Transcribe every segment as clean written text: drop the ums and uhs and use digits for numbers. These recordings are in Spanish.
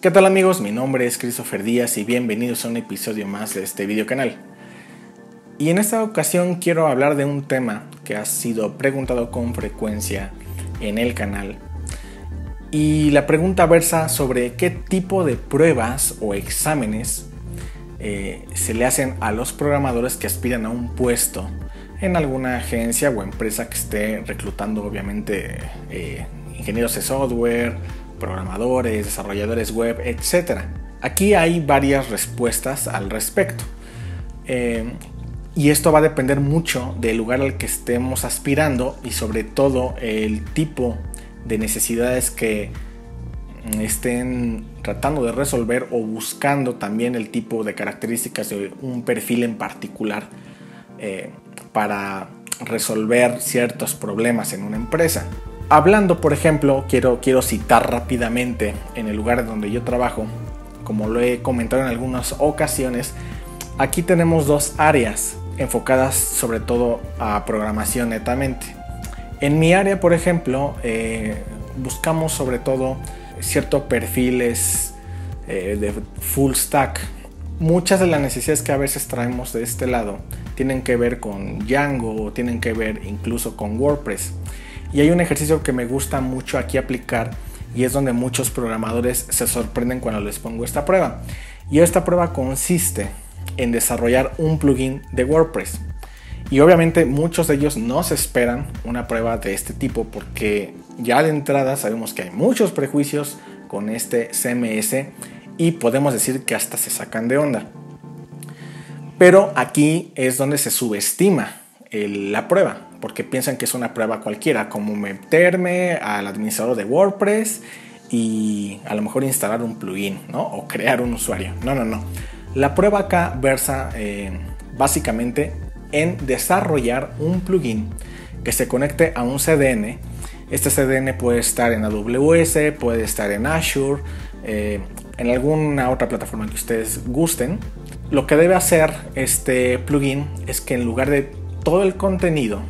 ¿Qué tal amigos? Mi nombre es Christopher Díaz y bienvenidos a un episodio más de este video canal. Y en esta ocasión quiero hablar de un tema que ha sido preguntado con frecuencia en el canal. Y la pregunta versa sobre qué tipo de pruebas o exámenes se le hacen a los programadores que aspiran a un puesto en alguna agencia o empresa que esté reclutando obviamente ingenieros de software, programadores, desarrolladores web, etc. Aquí hay varias respuestas al respecto. Y esto va a depender mucho del lugar al que estemos aspirando y sobre todo el tipo de necesidades que estén tratando de resolver o buscando también el tipo de características de un perfil en particular para resolver ciertos problemas en una empresa. Hablando, por ejemplo, quiero citar rápidamente en el lugar donde yo trabajo, como lo he comentado en algunas ocasiones, aquí tenemos dos áreas enfocadas sobre todo a programación netamente. En mi área, por ejemplo, buscamos sobre todo ciertos perfiles de full stack. Muchas de las necesidades que a veces traemos de este lado tienen que ver con Django o tienen que ver incluso con WordPress. Y hay un ejercicio que me gusta mucho aquí aplicar y es donde muchos programadores se sorprenden cuando les pongo esta prueba. Y esta prueba consiste en desarrollar un plugin de WordPress. Y obviamente muchos de ellos no se esperan una prueba de este tipo porque ya de entrada sabemos que hay muchos prejuicios con este CMS y podemos decir que hasta se sacan de onda. Pero aquí es donde se subestima la prueba, porque piensan que es una prueba cualquiera, como meterme al administrador de WordPress y a lo mejor instalar un plugin, ¿no? O crear un usuario. No. La prueba acá versa básicamente en desarrollar un plugin que se conecte a un CDN. Este CDN puede estar en AWS, puede estar en Azure, en alguna otra plataforma que ustedes gusten. Lo que debe hacer este plugin es que en lugar de todo el contenido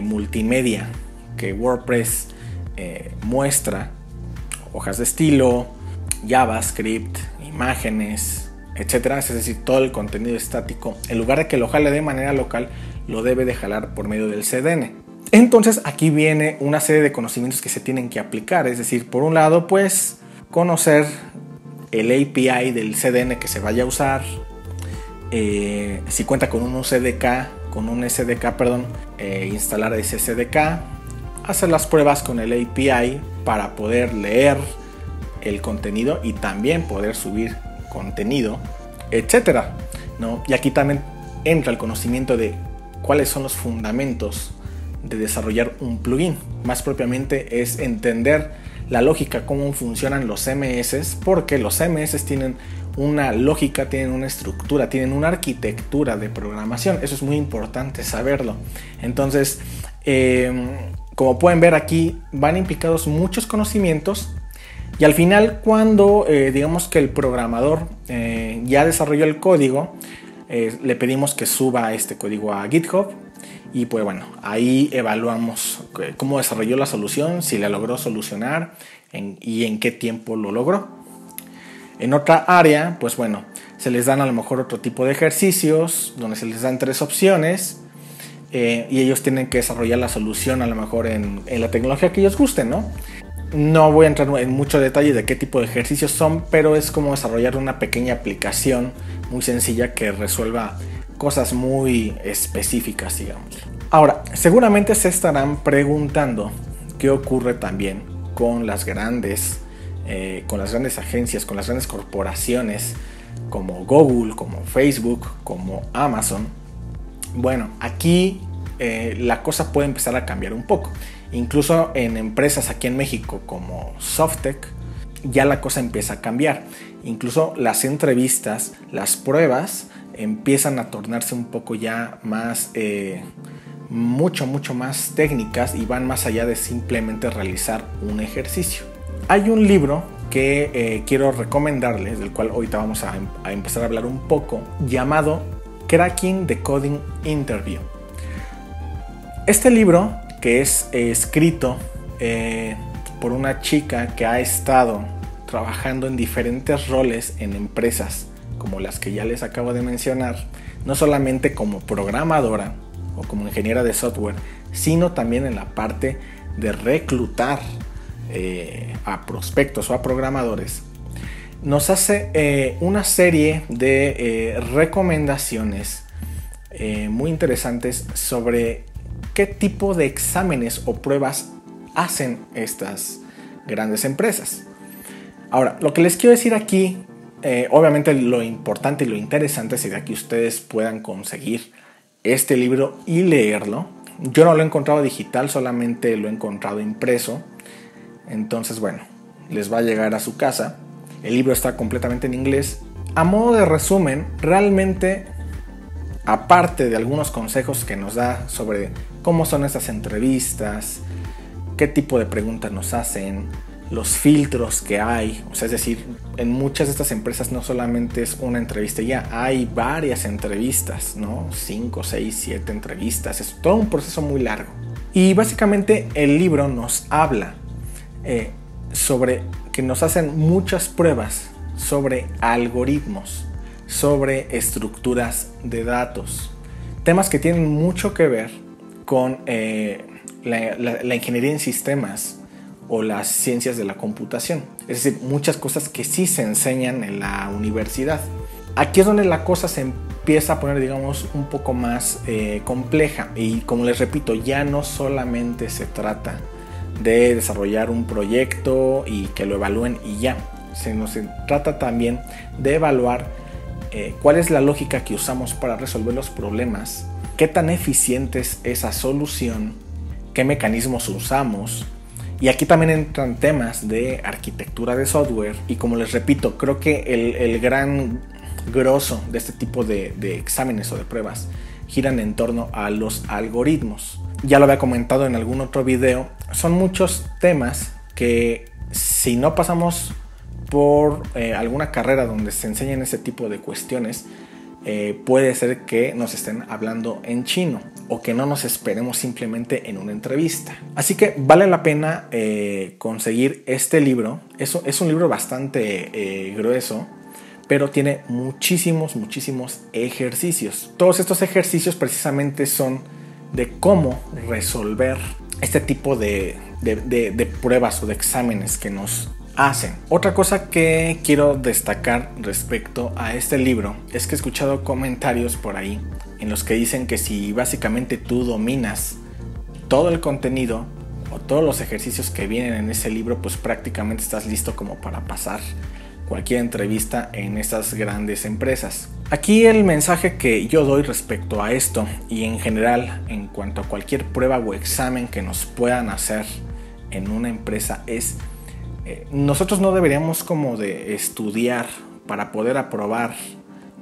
multimedia que WordPress muestra, hojas de estilo, JavaScript, imágenes, etcétera, es decir, todo el contenido estático, en lugar de que lo jale de manera local, lo debe de jalar por medio del CDN. Entonces aquí viene una serie de conocimientos que se tienen que aplicar, es decir, por un lado, pues conocer el API del CDN que se vaya a usar, si cuenta con un SDK, instalar ese SDK, hacer las pruebas con el API para poder leer el contenido y también poder subir contenido, etcétera, ¿no? Y aquí también entra el conocimiento de cuáles son los fundamentos de desarrollar un plugin. Más propiamente es entender la lógica, cómo funcionan los CMS, porque los CMS tienen una lógica, tienen una estructura, tienen una arquitectura de programación. Eso es muy importante saberlo. Entonces, como pueden ver aquí, van implicados muchos conocimientos y al final cuando digamos que el programador ya desarrolló el código, le pedimos que suba este código a GitHub y pues bueno, ahí evaluamos cómo desarrolló la solución, si la logró solucionar y en qué tiempo lo logró. En otra área, pues bueno, se les dan a lo mejor otro tipo de ejercicios donde se les dan 3 opciones y ellos tienen que desarrollar la solución a lo mejor en la tecnología que ellos gusten, ¿no? No voy a entrar en mucho detalle de qué tipo de ejercicios son, pero es como desarrollar una pequeña aplicación muy sencilla que resuelva cosas muy específicas, digamos. Ahora, seguramente se estarán preguntando qué ocurre también con las grandes agencias, con las grandes corporaciones como Google, como Facebook, como Amazon. Bueno, aquí la cosa puede empezar a cambiar un poco. Incluso en empresas aquí en México como Softtek ya la cosa empieza a cambiar. Incluso las entrevistas, las pruebas empiezan a tornarse un poco ya más mucho más técnicas y van más allá de simplemente realizar un ejercicio. Hay un libro que quiero recomendarles, del cual ahorita vamos a empezar a hablar un poco, llamado Cracking the Coding Interview. Este libro, que es escrito por una chica que ha estado trabajando en diferentes roles en empresas como las que ya les acabo de mencionar, no solamente como programadora o como ingeniera de software, sino también en la parte de reclutar a prospectos o a programadores, nos hace una serie de recomendaciones muy interesantes sobre qué tipo de exámenes o pruebas hacen estas grandes empresas. Ahora, lo que les quiero decir aquí, obviamente lo importante y lo interesante sería que ustedes puedan conseguir este libro y leerlo. Yo no lo he encontrado digital, solamente lo he encontrado impreso. Entonces, bueno, les va a llegar a su casa. El libro está completamente en inglés. A modo de resumen, realmente, aparte de algunos consejos que nos da sobre cómo son estas entrevistas, qué tipo de preguntas nos hacen, los filtros que hay, o sea, es decir, en muchas de estas empresas no solamente es una entrevista ya, hay varias entrevistas, ¿no? 5, 6, 7 entrevistas, es todo un proceso muy largo. Y básicamente el libro nos habla sobre que nos hacen muchas pruebas sobre algoritmos, sobre estructuras de datos, temas que tienen mucho que ver con la ingeniería en sistemas o las ciencias de la computación. Es decir, muchas cosas que sí se enseñan en la universidad. Aquí es donde la cosa se empieza a poner, digamos, un poco más compleja. Y como les repito, ya no solamente se trata de desarrollar un proyecto y que lo evalúen y ya. Se trata también de evaluar cuál es la lógica que usamos para resolver los problemas, qué tan eficiente es esa solución, qué mecanismos usamos. Y aquí también entran temas de arquitectura de software. Y como les repito, creo que el gran grosso de este tipo de exámenes o de pruebas giran en torno a los algoritmos. Ya lo había comentado en algún otro video. Son muchos temas que si no pasamos por alguna carrera donde se enseñen ese tipo de cuestiones, puede ser que nos estén hablando en chino o que no nos esperemos simplemente en una entrevista. Así que vale la pena conseguir este libro. Es un libro bastante grueso, pero tiene muchísimos ejercicios. Todos estos ejercicios precisamente son de cómo resolver este tipo de pruebas o de exámenes que nos hacen. Otra cosa que quiero destacar respecto a este libro es que he escuchado comentarios por ahí en los que dicen que si básicamente tú dominas todo el contenido o todos los ejercicios que vienen en ese libro, pues prácticamente estás listo como para pasar cualquier entrevista en estas grandes empresas. Aquí el mensaje que yo doy respecto a esto y en general en cuanto a cualquier prueba o examen que nos puedan hacer en una empresa es nosotros no deberíamos como de estudiar para poder aprobar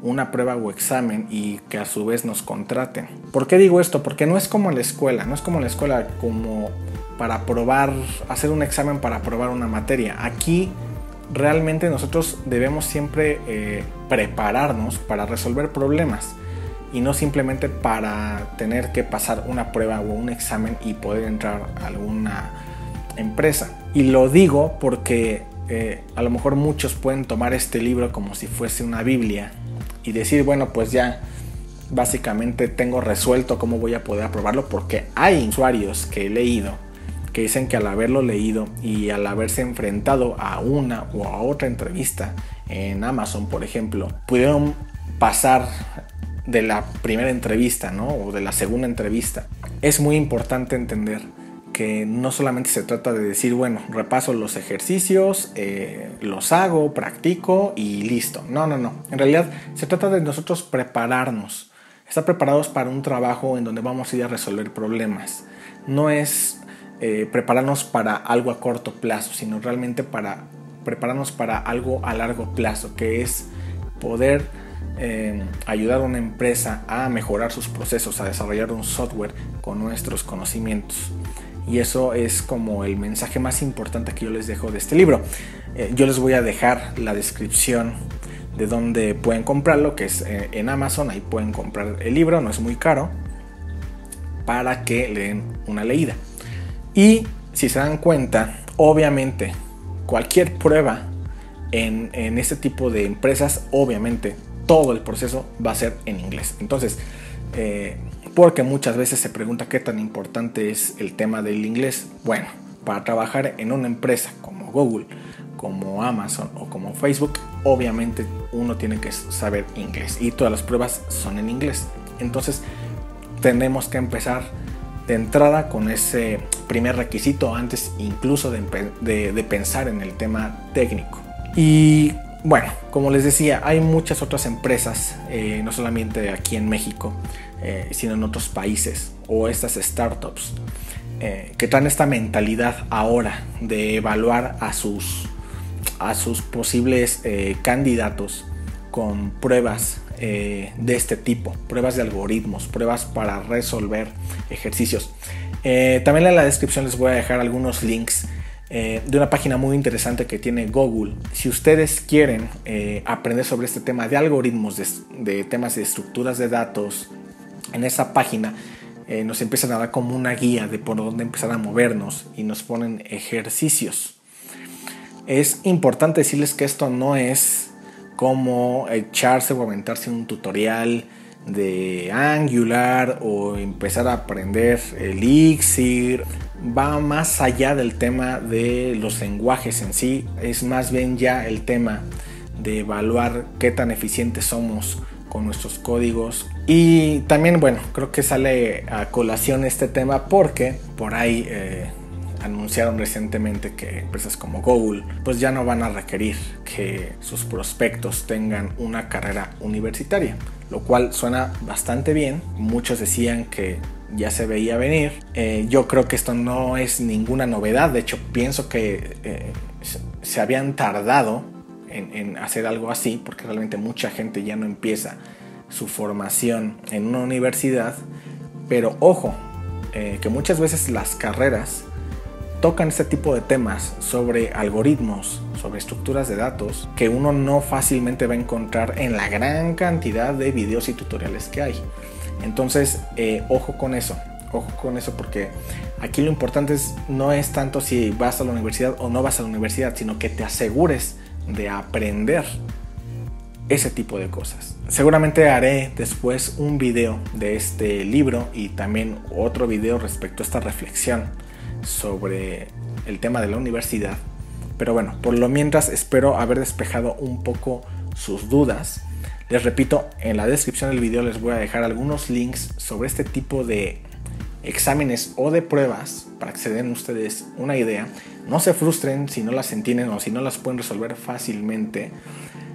una prueba o examen y que a su vez nos contraten. ¿Por qué digo esto? Porque no es como en la escuela, como para aprobar, hacer un examen para aprobar una materia. Aquí realmente nosotros debemos siempre prepararnos para resolver problemas y no simplemente para tener que pasar una prueba o un examen y poder entrar a alguna empresa. Y lo digo porque a lo mejor muchos pueden tomar este libro como si fuese una Biblia y decir, bueno, pues ya básicamente tengo resuelto cómo voy a poder aprobarlo, porque hay usuarios que he leído que dicen que al haberlo leído y al haberse enfrentado a una o a otra entrevista en Amazon, por ejemplo, pudieron pasar de la primera entrevista, ¿no? O de la segunda entrevista. Es muy importante entender que no solamente se trata de decir, bueno, repaso los ejercicios, los hago, practico y listo. No. En realidad se trata de nosotros prepararnos, estar preparados para un trabajo en donde vamos a ir a resolver problemas. No es prepararnos para algo a corto plazo, sino realmente para prepararnos para algo a largo plazo, que es poder ayudar a una empresa a mejorar sus procesos, a desarrollar un software con nuestros conocimientos. Y eso es como el mensaje más importante que yo les dejo de este libro. Yo les voy a dejar la descripción de donde pueden comprarlo, que es en Amazon. Ahí pueden comprar el libro, no es muy caro, para que le den una leída. Y si se dan cuenta, obviamente cualquier prueba en este tipo de empresas, obviamente todo el proceso va a ser en inglés. Entonces, porque muchas veces se pregunta qué tan importante es el tema del inglés. Bueno, para trabajar en una empresa como Google, como Amazon o como Facebook, obviamente uno tiene que saber inglés y todas las pruebas son en inglés. Entonces tenemos que empezar de entrada con ese primer requisito antes incluso de pensar en el tema técnico. Y bueno, como les decía, hay muchas otras empresas, no solamente aquí en México, sino en otros países, o estas startups que traen esta mentalidad ahora de evaluar a sus posibles candidatos con pruebas de este tipo, pruebas de algoritmos, pruebas para resolver ejercicios. También en la descripción les voy a dejar algunos links de una página muy interesante que tiene Google. Si ustedes quieren aprender sobre este tema de algoritmos, de temas de estructuras de datos, en esa página nos empiezan a dar como una guía de por dónde empezar a movernos y nos ponen ejercicios. Es importante decirles que esto no es como echarse o aventarse un tutorial de Angular o empezar a aprender Elixir. Va más allá del tema de los lenguajes en sí, es más bien ya el tema de evaluar qué tan eficientes somos con nuestros códigos. Y también, bueno, creo que sale a colación este tema porque por ahí anunciaron recientemente que empresas como Google pues ya no van a requerir que sus prospectos tengan una carrera universitaria, lo cual suena bastante bien. Muchos decían que ya se veía venir. Yo creo que esto no es ninguna novedad. De hecho, pienso que se habían tardado en hacer algo así, porque realmente mucha gente ya no empieza su formación en una universidad. Pero ojo, que muchas veces las carreras tocan este tipo de temas sobre algoritmos, sobre estructuras de datos, que uno no fácilmente va a encontrar en la gran cantidad de videos y tutoriales que hay. Entonces, ojo con eso, porque aquí lo importante no es tanto si vas a la universidad o no vas a la universidad, sino que te asegures de aprender ese tipo de cosas. Seguramente haré después un video de este libro y también otro video respecto a esta reflexión sobre el tema de la universidad. Pero bueno, por lo mientras espero haber despejado un poco sus dudas. Les repito, en la descripción del video les voy a dejar algunos links sobre este tipo de exámenes o de pruebas para que se den ustedes una idea. No se frustren si no las entienden o si no las pueden resolver fácilmente.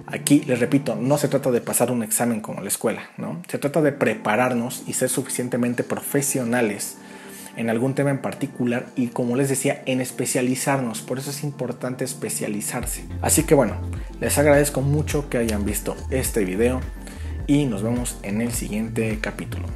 Aquí les repito, no se trata de pasar un examen como la escuela, ¿no? Se trata de prepararnos y ser suficientemente profesionales en algún tema en particular y, como les decía, en especializarnos. Por eso es importante especializarse. Así que bueno, les agradezco mucho que hayan visto este video y nos vemos en el siguiente capítulo.